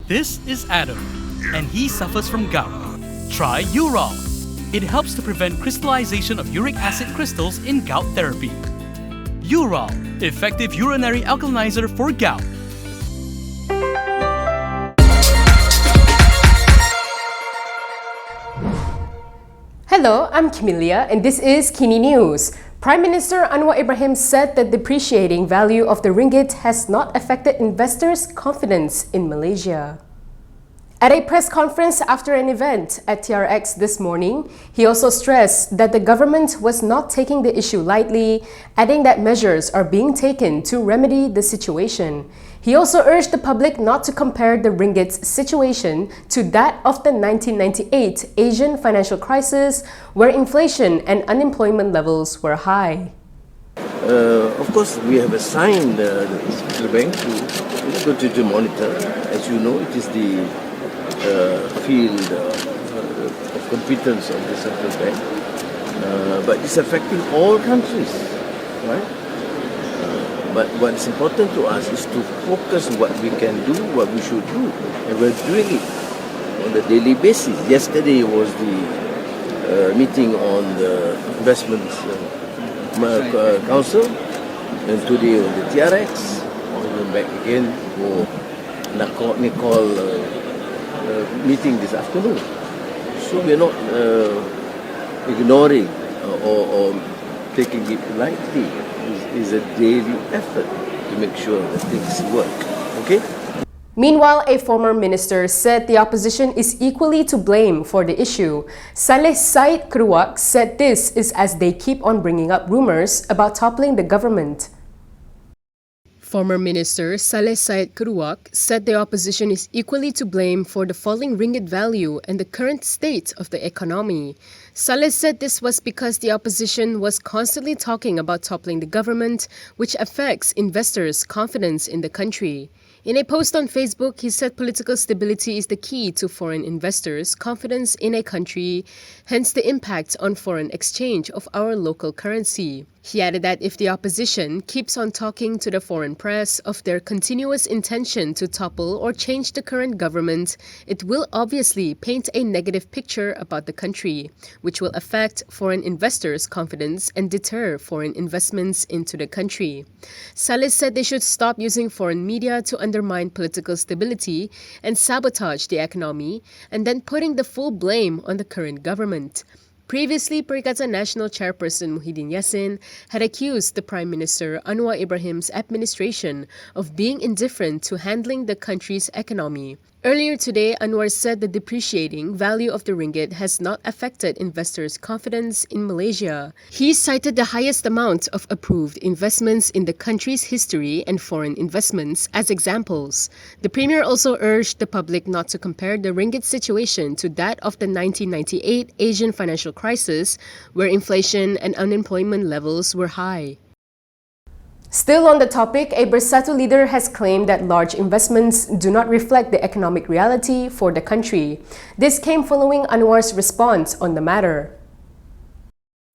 This is Adam, and he suffers from gout. Try Urol. It helps to prevent crystallization of uric acid crystals in gout therapy. Urol, effective urinary alkalinizer for gout. Hello, I'm Camelia, and this is KiniNews. Prime Minister Anwar Ibrahim said that depreciating value of the ringgit has not affected investors' confidence in Malaysia. At a press conference after an event at TRX this morning, he also stressed that the government was not taking the issue lightly, adding that measures are being taken to remedy the situation. He also urged the public not to compare the ringgit's situation to that of the 1998 Asian financial crisis, where inflation and unemployment levels were high. Of course, we have assigned the central bank to monitor. As you know, it is the field of competence of the central bank, but it's affecting all countries, right? But what's important to us is to focus what we can do, what we should do, and we're doing it on a daily basis. Yesterday was the meeting on the Investments Council, and today on the TRX. We're back again for Nicole meeting this afternoon. So we're not ignoring or taking it lightly. Is a daily effort to make sure that things work. Okay? Meanwhile, a former minister said the opposition is equally to blame for the issue. Salleh Said Keruak said this is as they keep on bringing up rumors about toppling the government. Former Minister Salleh Said Keruak said the opposition is equally to blame for the falling ringgit value and the current state of the economy. Salleh said this was because the opposition was constantly talking about toppling the government, which affects investors' confidence in the country. In a post on Facebook, he said political stability is the key to foreign investors' confidence in a country, hence the impact on foreign exchange of our local currency. He added that if the opposition keeps on talking to the foreign press of their continuous intention to topple or change the current government, it will obviously paint a negative picture about the country, which will affect foreign investors' confidence and deter foreign investments into the country. Salleh said they should stop using foreign media to undermine political stability and sabotage the economy, and then putting the full blame on the current government. Previously, Perikatan National Chairperson Muhyiddin Yassin had accused the Prime Minister Anwar Ibrahim's administration of being indifferent to handling the country's economy. Earlier today, Anwar said the depreciating value of the ringgit has not affected investors' confidence in Malaysia. He cited the highest amount of approved investments in the country's history and foreign investments as examples. The Premier also urged the public not to compare the ringgit situation to that of the 1998 Asian financial crisis, where inflation and unemployment levels were high. Still on the topic, a Bersatu leader has claimed that large investments do not reflect the economic reality for the country. This came following Anwar's response on the matter.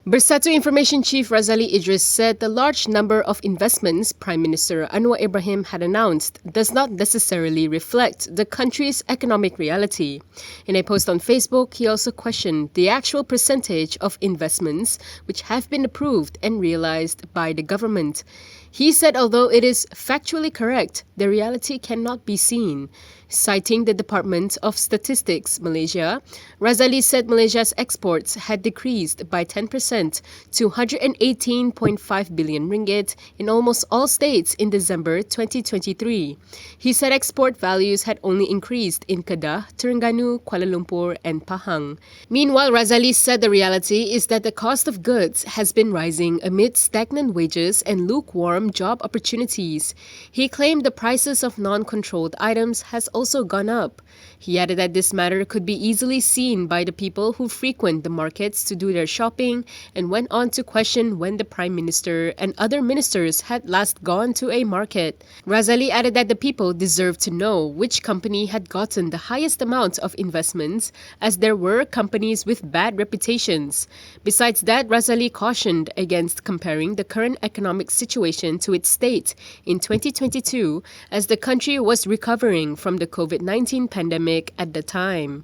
Bersatu Information Chief Razali Idris said the large number of investments Prime Minister Anwar Ibrahim had announced does not necessarily reflect the country's economic reality. In a post on Facebook, he also questioned the actual percentage of investments which have been approved and realized by the government. He said although it is factually correct, the reality cannot be seen. Citing the Department of Statistics Malaysia, Razali said Malaysia's exports had decreased by 10% to 118.5 billion ringgit in almost all states in December 2023. He said export values had only increased in Kedah, Terengganu, Kuala Lumpur and Pahang. Meanwhile, Razali said the reality is that the cost of goods has been rising amid stagnant wages and lukewarm job opportunities. He claimed the prices of non-controlled items has also gone up. He added that this matter could be easily seen by the people who frequent the markets to do their shopping, and went on to question when the Prime Minister and other ministers had last gone to a market. Razali added that the people deserve to know which company had gotten the highest amount of investments, as there were companies with bad reputations. Besides that, Razali cautioned against comparing the current economic situation contribution to its state in 2022 as the country was recovering from the COVID-19 pandemic at the time.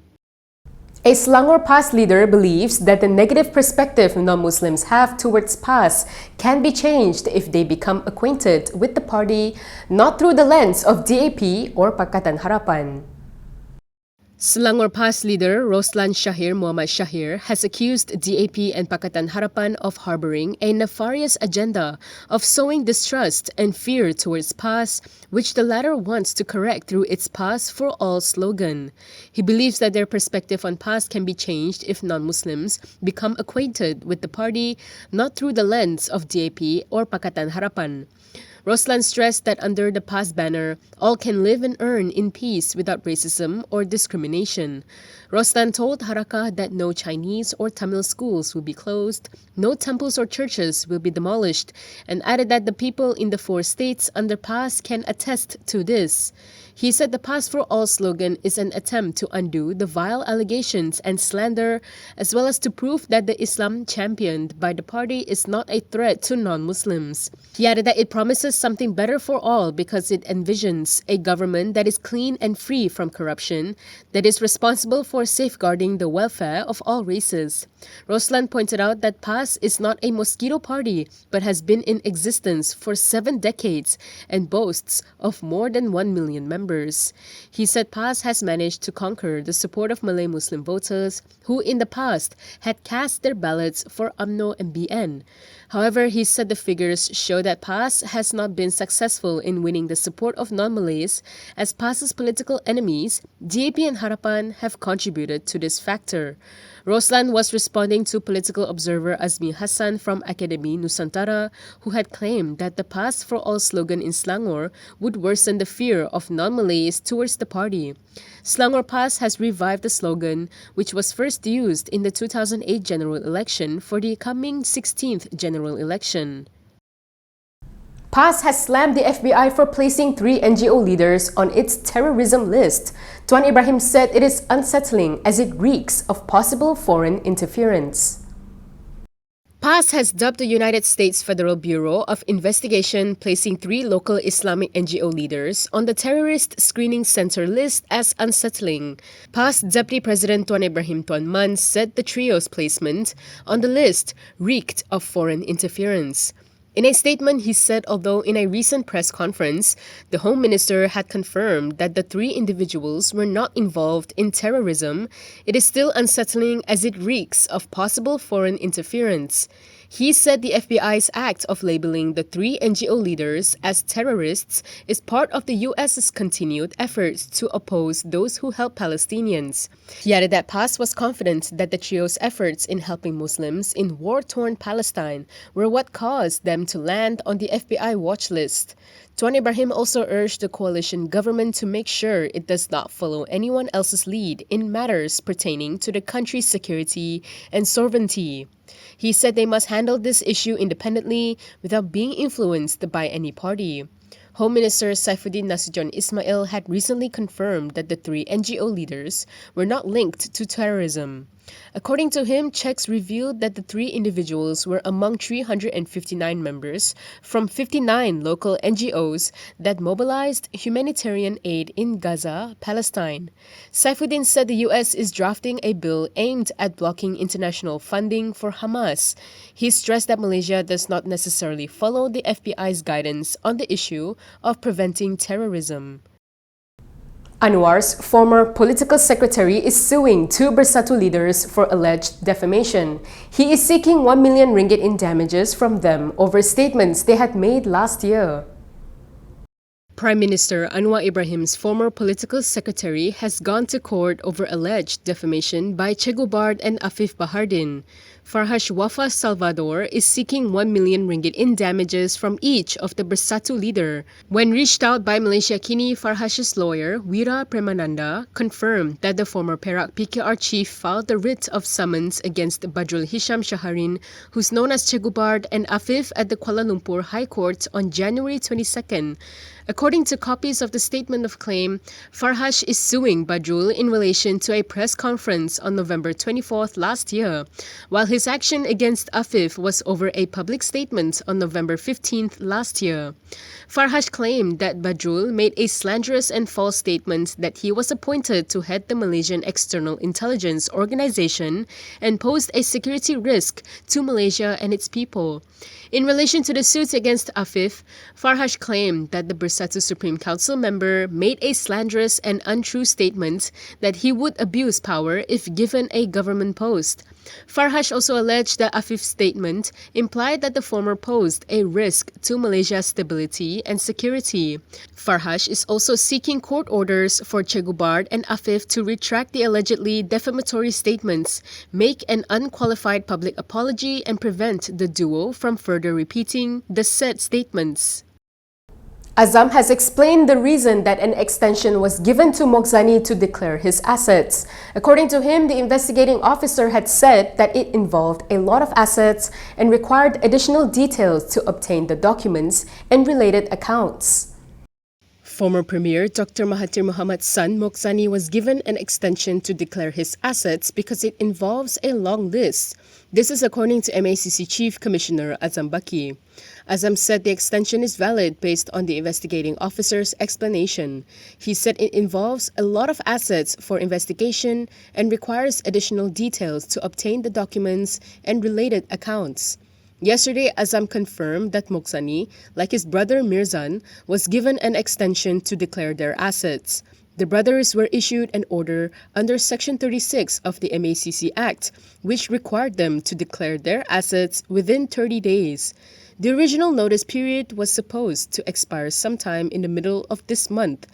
A Selangor PAS leader believes that the negative perspective non-Muslims have towards PAS can be changed if they become acquainted with the party, not through the lens of DAP or Pakatan Harapan. Selangor PAS leader Roslan Shahir Muhammad Shahir has accused DAP and Pakatan Harapan of harboring a nefarious agenda of sowing distrust and fear towards PAS, which the latter wants to correct through its PAS for All slogan. He believes that their perspective on PAS can be changed if non-Muslims become acquainted with the party, not through the lens of DAP or Pakatan Harapan. Roslan stressed that under the PAS banner, all can live and earn in peace without racism or discrimination. Roslan told Harakah that no Chinese or Tamil schools will be closed, no temples or churches will be demolished, and added that the people in the 4 states under PAS can attest to this. He said the PAS for All slogan is an attempt to undo the vile allegations and slander, as well as to prove that the Islam championed by the party is not a threat to non-Muslims. He added that it promises something better for all because it envisions a government that is clean and free from corruption, that is responsible for safeguarding the welfare of all races. Roslan pointed out that PAS is not a mosquito party, but has been in existence for 7 decades and boasts of more than 1 million members. He said PAS has managed to conquer the support of Malay Muslim voters who in the past had cast their ballots for UMNO and BN. However, he said the figures show that PAS has not been successful in winning the support of non-Malays, as PAS's political enemies, DAP and Harapan, have contributed to this factor. Roslan was responding to political observer Azmi Hassan from Akademi Nusantara, who had claimed that the PAS for All slogan in Selangor would worsen the fear of non-Malays towards the party. Selangor PAS has revived the slogan, which was first used in the 2008 general election for the coming 16th general election. PAS has slammed the FBI for placing 3 NGO leaders on its terrorism list. Tuan Ibrahim said it is unsettling as it reeks of possible foreign interference. PAS has dubbed the United States Federal Bureau of Investigation placing 3 local Islamic NGO leaders on the Terrorist Screening Center list as unsettling. PAS Deputy President Tuan Ibrahim Tuan Man said the trio's placement on the list reeked of foreign interference. In a statement, he said although in a recent press conference, the Home Minister had confirmed that the 3 individuals were not involved in terrorism, it is still unsettling as it reeks of possible foreign interference. He said the FBI's act of labeling the 3 NGO leaders as terrorists is part of the US's continued efforts to oppose those who help Palestinians. He added that PAS was confident that the trio's efforts in helping Muslims in war-torn Palestine were what caused them to land on the FBI watch list. Tuan Ibrahim also urged the coalition government to make sure it does not follow anyone else's lead in matters pertaining to the country's security and sovereignty. He said they must handle this issue independently without being influenced by any party. Home Minister Saifuddin Nasution Ismail had recently confirmed that the 3 NGO leaders were not linked to terrorism. According to him, checks revealed that the 3 individuals were among 359 members from 59 local NGOs that mobilized humanitarian aid in Gaza, Palestine. Saifuddin said the US is drafting a bill aimed at blocking international funding for Hamas. He stressed that Malaysia does not necessarily follow the FBI's guidance on the issue of preventing terrorism. Anwar's former political secretary is suing 2 Bersatu leaders for alleged defamation. He is seeking 1 million ringgit in damages from them over statements they had made last year. Prime Minister Anwar Ibrahim's former political secretary has gone to court over alleged defamation by Che Gubard and Afif Bahardin. Farhash Wafa Salvador is seeking 1 million ringgit in damages from each of the Bersatu leader. When reached out by Malaysia Kini, Farhash's lawyer, Wira Premananda, confirmed that the former Perak PKR chief filed the writ of summons against Badrul Hisham Shaharin, who's known as Che Gubard, and Afif at the Kuala Lumpur High Court on January 22nd. According to copies of the statement of claim, Farhash is suing Badrul in relation to a press conference on November 24th last year. While his action against Afif was over a public statement on November 15th last year. Farhash claimed that Badrul made a slanderous and false statement that he was appointed to head the Malaysian External Intelligence Organisation and posed a security risk to Malaysia and its people. In relation to the suit against Afif, Farhash claimed that the Bersatu Supreme Council member made a slanderous and untrue statement that he would abuse power if given a government post. Farhash also alleged that Afif's statement implied that the former posed a risk to Malaysia's stability and security. Farhash is also seeking court orders for Chegubard and Afif to retract the allegedly defamatory statements, make an unqualified public apology, and prevent the duo from further repeating the said statements. Azam has explained the reason that an extension was given to Mokhzani to declare his assets. According to him, the investigating officer had said that it involved a lot of assets and required additional details to obtain the documents and related accounts. Former Premier Dr. Mahathir Mohamed's son Mokhzani was given an extension to declare his assets because it involves a long list. This is according to MACC Chief Commissioner Azam Baki. Azam said the extension is valid based on the investigating officer's explanation. He said it involves a lot of assets for investigation and requires additional details to obtain the documents and related accounts. Yesterday, Azam confirmed that Mokhzani, like his brother Mirzan, was given an extension to declare their assets. The brothers were issued an order under Section 36 of the MACC Act, which required them to declare their assets within 30 days. The original notice period was supposed to expire sometime in the middle of this month.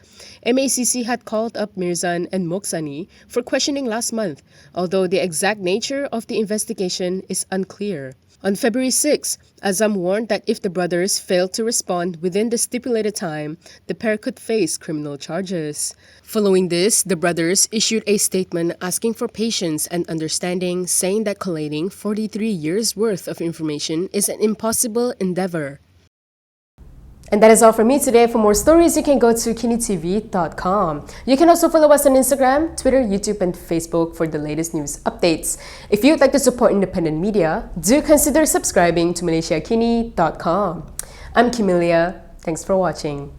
MACC had called up Mirzan and Mokhzani for questioning last month, although the exact nature of the investigation is unclear. On February 6, Azam warned that if the brothers failed to respond within the stipulated time, the pair could face criminal charges. Following this, the brothers issued a statement asking for patience and understanding, saying that collating 43 years' worth of information is an impossible endeavor. And that is all from me today. For more stories, you can go to Kinitv.com. You can also follow us on Instagram, Twitter, YouTube, and Facebook for the latest news updates. If you'd like to support independent media, do consider subscribing to MalaysiaKini.com. I'm Kimilia. Thanks for watching.